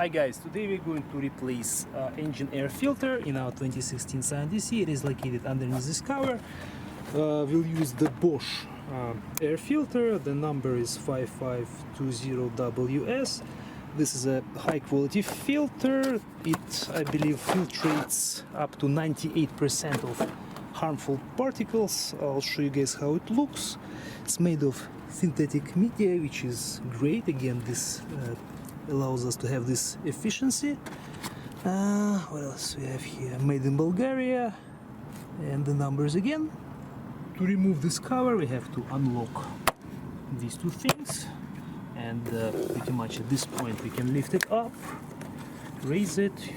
Hi guys, today we're going to replace engine air filter in our 2016 Scion TC. It is located underneath this cover. We'll use the Bosch air filter. The number is 5520WS. This is a high quality filter. It, I believe, filtrates up to 98% of harmful particles. I'll show you guys how it looks. It's made of synthetic media, which is great. Again, this allows us to have this efficiency. What else we have here? Made in Bulgaria, and the numbers again. To remove this cover, we have to unlock these two things, and pretty much at this point we can lift it up, raise it.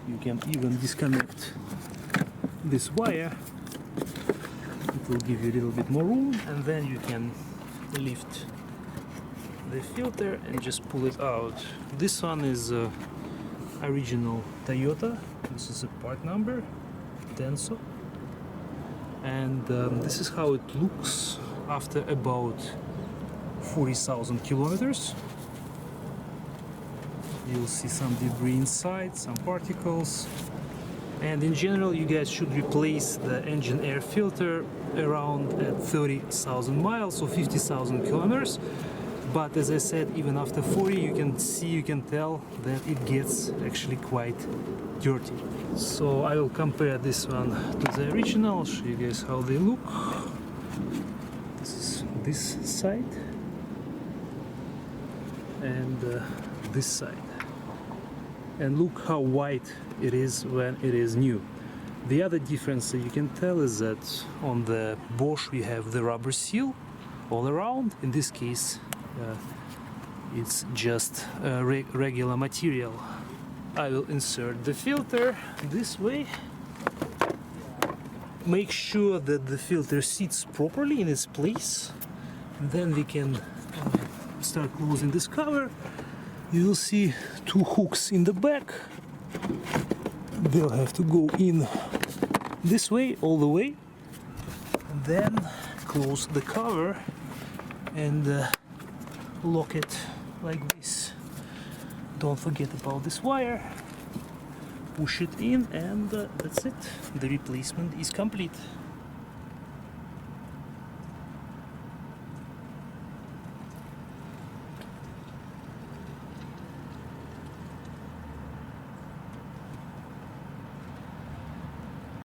You can even disconnect this wire. It will give you a little bit more room, and then you can lift the filter and just pull it out. This one is original Toyota. This is a part number Denso, and this is how it looks after about 40,000 kilometers. You'll see some debris inside, some particles, and in general you guys should replace the engine air filter around at 30,000 miles or 50,000 kilometers. But as I said, even after 40, you can tell that it gets actually quite dirty. So I will compare this one to the original. I'll show you guys how they look. This is this side and this side. And look how white it is when it is new. The other difference that you can tell is that on the Bosch we have the rubber seal all around. In this case, it's just regular material. I will insert the filter this way. Make sure that the filter sits properly in its place. Then we can start closing this cover. You will see two hooks in the back. They'll have to go in this way, all the way. And then close the cover and lock it like this. Don't forget about this wire. Push it in, and that's it. The replacement is complete.